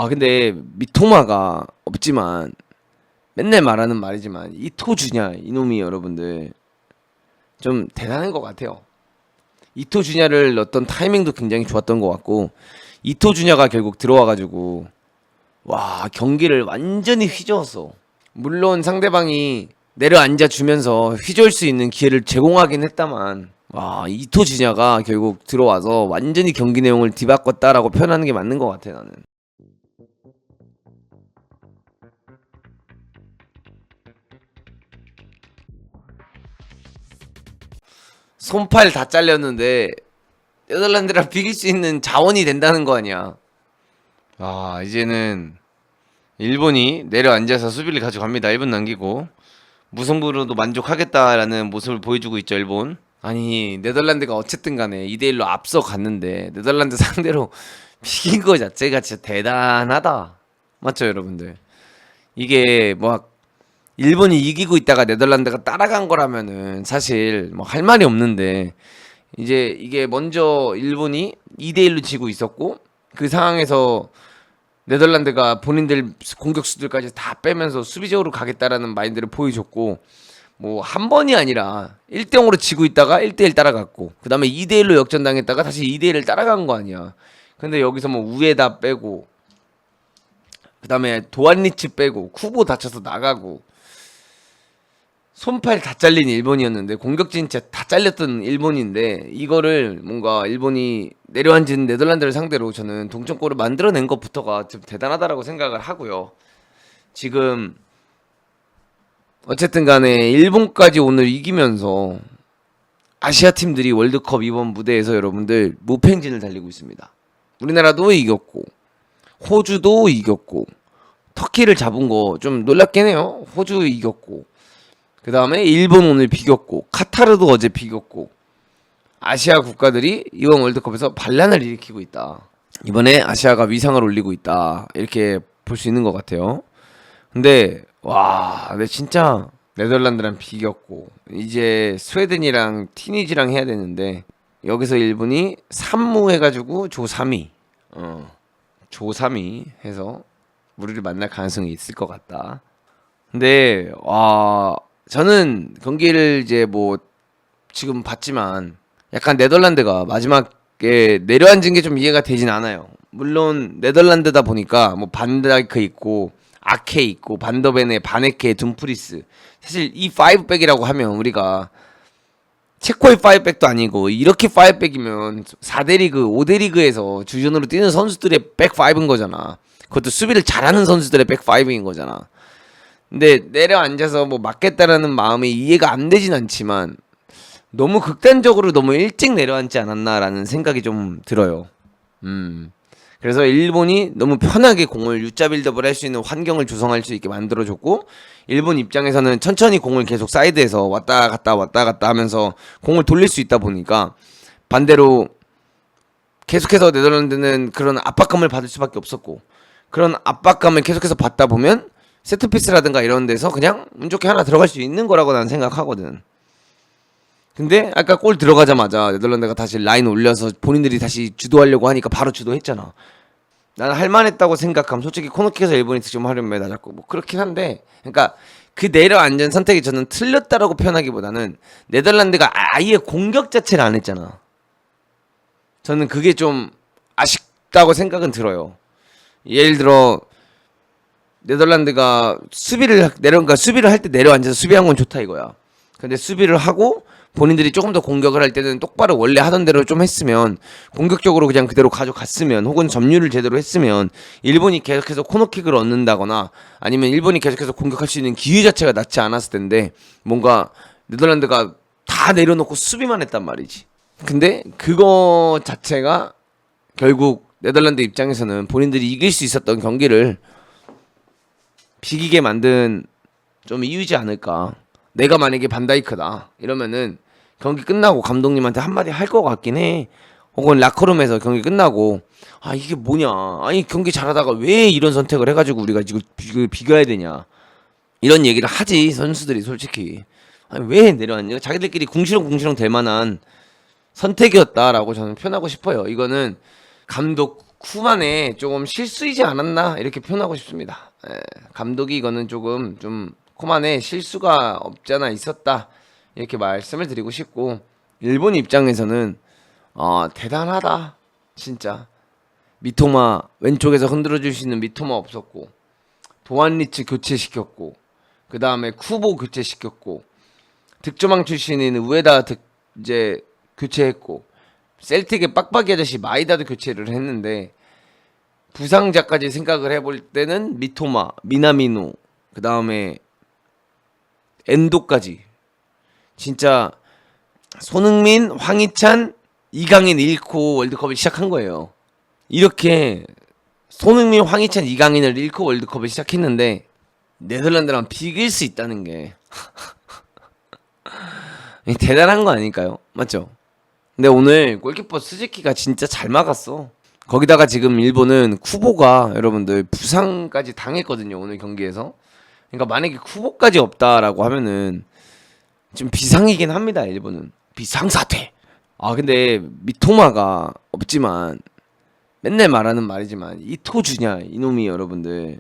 근데 미토마가 없지만 맨날 말하는 말이지만 이토주냐 이놈이 여러분들 좀 대단한 것 같아요. 이토주냐를 넣었던 타이밍도 굉장히 좋았던 것 같고 이토주냐가 결국 들어와가지고 와 경기를 완전히 휘저었어. 물론 상대방이 내려앉아 주면서 휘저을 수 있는 기회를 제공하긴 했다만 와 이토주냐가 결국 들어와서 완전히 경기 내용을 뒤바꿨다라고 표현하는 게 맞는 것 같아 나는. 손팔 다 잘렸는데 네덜란드랑 비길 수 있는 자원이 된다는 거 아니야. 이제는 일본이 내려앉아서 수비를 가져갑니다. 1분 남기고 무승부로도 만족하겠다라는 모습을 보여주고 있죠, 일본. 아니 네덜란드가 어쨌든 간에 2대1로 앞서 갔는데 네덜란드 상대로 비긴 거 자체가 진짜 대단하다. 맞죠, 여러분들? 이게 뭐 일본이 이기고 있다가 네덜란드가 따라간 거라면은 사실 뭐 할 말이 없는데 이제 이게 먼저 일본이 2대1로 지고 있었고 그 상황에서 네덜란드가 본인들 공격수들까지 다 빼면서 수비적으로 가겠다라는 마인드를 보여줬고 뭐 한 번이 아니라 1대0으로 지고 있다가 1대1 따라갔고 그 다음에 2대1로 역전당했다가 다시 2대1을 따라간 거 아니야. 근데 여기서 뭐 우에다 빼고 그 다음에 도안리치 빼고 쿠보 다쳐서 나가고 손팔 다 잘린 일본이었는데 공격진 진짜 다 잘렸던 일본인데 이거를 뭔가 일본이 내려앉은 네덜란드를 상대로 저는 동점골을 만들어낸 것부터가 좀 대단하다라고 생각을 하고요. 지금 어쨌든 간에 일본까지 오늘 이기면서 아시아 팀들이 월드컵 이번 무대에서 여러분들 무팽진을 달리고 있습니다. 우리나라도 이겼고 호주도 이겼고 터키를 잡은 거 좀 놀랍긴 해요. 호주 이겼고 그 다음에 일본 오늘 비겼고 카타르도 어제 비겼고 아시아 국가들이 이번 월드컵에서 반란을 일으키고 있다. 이번에 아시아가 위상을 올리고 있다. 이렇게 볼 수 있는 것 같아요. 근데 근데 진짜 네덜란드랑 비겼고 이제 스웨덴이랑 티니지랑 해야 되는데 여기서 일본이 3무 해가지고 조 3위 조 3위 해서 우리를 만날 가능성이 있을 것 같다. 근데 저는 경기를 이제 뭐 지금 봤지만 약간 네덜란드가 마지막에 내려앉은 게 좀 이해가 되진 않아요. 물론 네덜란드다 보니까 뭐 반다이크 있고 아케 있고 반더벤에 바네케 둠프리스 사실 이 5백이라고 하면 우리가 체코의 5백도 아니고 이렇게 5백이면 4대 리그 5대 리그에서 주전으로 뛰는 선수들의 백 5인 거잖아. 그것도 수비를 잘하는 선수들의 백 5인 거잖아. 근데 내려앉아서 뭐 맞겠다라는 마음이 이해가 안 되진 않지만 너무 극단적으로 너무 일찍 내려앉지 않았나라는 생각이 좀 들어요. 그래서 일본이 너무 편하게 공을 U자 빌드업을 할 수 있는 환경을 조성할 수 있게 만들어줬고 일본 입장에서는 천천히 공을 계속 사이드에서 왔다 갔다 하면서 공을 돌릴 수 있다 보니까 반대로 계속해서 네덜란드는 그런 압박감을 받을 수밖에 없었고 그런 압박감을 계속해서 받다 보면 세트피스라든가 이런 데서 그냥 운 좋게 하나 들어갈 수 있는 거라고 나는 생각하거든. 근데 아까 골 들어가자마자 네덜란드가 다시 라인 올려서 본인들이 다시 주도하려고 하니까 바로 주도했잖아. 나는 할만했다고 생각함. 솔직히 코너킥에서 일본이 득점하려면 매달았고 뭐 그렇긴 한데 그러니까 그 내려앉은 선택이 저는 틀렸다라고 표현하기보다는 네덜란드가 아예 공격 자체를 안 했잖아. 저는 그게 좀 아쉽다고 생각은 들어요. 예를 들어 네덜란드가 수비를 할 때 내려앉아서 수비한 건 좋다 이거야. 근데 수비를 하고 본인들이 조금 더 공격을 할 때는 똑바로 원래 하던 대로 좀 했으면 공격적으로 그냥 그대로 가져갔으면 혹은 점유를 제대로 했으면 일본이 계속해서 코너킥을 얻는다거나 아니면 일본이 계속해서 공격할 수 있는 기회 자체가 낮지 않았을 텐데 뭔가 네덜란드가 다 내려놓고 수비만 했단 말이지. 근데 그거 자체가 결국 네덜란드 입장에서는 본인들이 이길 수 있었던 경기를 비기게 만든 좀 이유지 않을까. 내가 만약에 반다이크다 이러면은 경기 끝나고 감독님한테 한마디 할 것 같긴 해. 혹은 라커룸에서 경기 끝나고 이게 뭐냐, 아니 경기 잘하다가 왜 이런 선택을 해가지고 우리가 지금 비교해야 되냐 이런 얘기를 하지 선수들이 솔직히. 아니 왜 내려왔냐, 자기들끼리 궁시렁궁시렁 될 만한 선택이었다라고 저는 표현하고 싶어요. 이거는 감독 쿠만에 조금 실수이지 않았나 이렇게 표현하고 싶습니다. 감독이 이거는 조금 좀 쿠만에 실수가 없잖아 있었다 이렇게 말씀을 드리고 싶고 일본 입장에서는 대단하다 진짜. 미토마 왼쪽에서 흔들어줄 수 있는 미토마 없었고 도안 리츠 교체시켰고 그 다음에 쿠보 교체시켰고 득점왕 출신인 우에다 이제 교체했고 셀틱의 빡빡이 아저씨 마이다도 교체를 했는데 부상자까지 생각을 해볼 때는 미토마, 미나미노 그 다음에 엔도까지 진짜 손흥민, 황희찬, 이강인 잃고 월드컵을 시작한 거예요. 이렇게 손흥민, 황희찬, 이강인을 잃고 월드컵을 시작했는데 네덜란드랑 비길 수 있다는 게 대단한 거 아닐까요? 맞죠? 근데 오늘 골키퍼 스즈키가 진짜 잘 막았어. 거기다가 지금 일본은 쿠보가 여러분들 부상까지 당했거든요. 오늘 경기에서. 그러니까 만약에 쿠보까지 없다라고 하면은 좀 비상이긴 합니다. 일본은 비상사태. 근데 미토마가 없지만 맨날 말하는 말이지만 이토주냐 이놈이 여러분들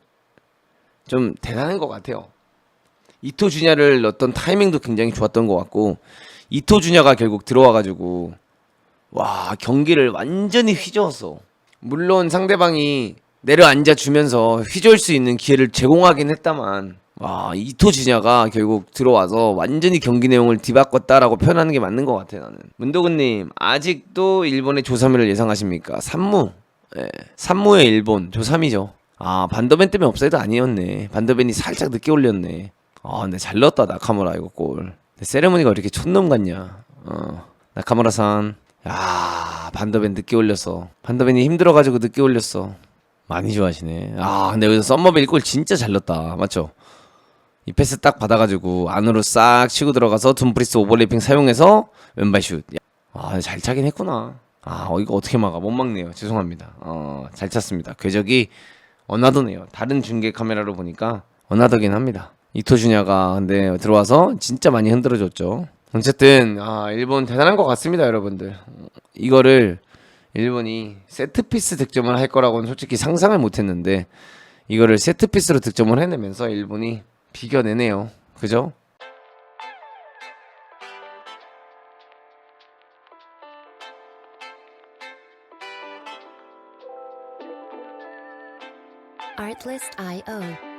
좀 대단한 것 같아요. 이토주냐를 넣었던 타이밍도 굉장히 좋았던 것 같고 이토주냐가 결국 들어와가지고 와 경기를 완전히 휘저었어. 물론 상대방이 내려앉아 주면서 휘저을 수 있는 기회를 제공하긴 했다만 와 이토주냐가 결국 들어와서 완전히 경기 내용을 뒤바꿨다라고 표현하는 게 맞는 것 같아요. 나는 문도근님 아직도 일본의 조3위를 예상하십니까? 3무 예, 3무의 일본 조3이죠. 반더벤 때문에 업사이드 아니었네. 반더벤이 살짝 늦게 올렸네. 근데 잘 넣었다 나카무라 이거 골. 근데 세레모니가 왜 이렇게 촌놈 같냐. 나카무라산 야 반더벤 늦게 올렸어. 반더벤이 힘들어가지고 늦게 올렸어. 많이 좋아하시네. 근데 여기서 썸머베 1골 진짜 잘 넣었다. 맞죠? 이 패스 딱 받아가지고 안으로 싹 치고 들어가서 둠프리스 오버래핑 사용해서 왼발 슛. 잘 차긴 했구나. 이거 어떻게 막아? 못 막네요. 죄송합니다. 잘 찼습니다. 궤적이 어나더네요. 다른 중계 카메라로 보니까 어나더긴 합니다. 이토주냐가 근데 들어와서 진짜 많이 흔들어줬죠. 어쨌든 일본 대단한 것 같습니다, 여러분들. 이거를 일본이 세트피스 득점을 할 거라고는 솔직히 상상을 못했는데 이거를 세트피스로 득점을 해내면서 일본이 비겨내네요. 그죠? Artlist.io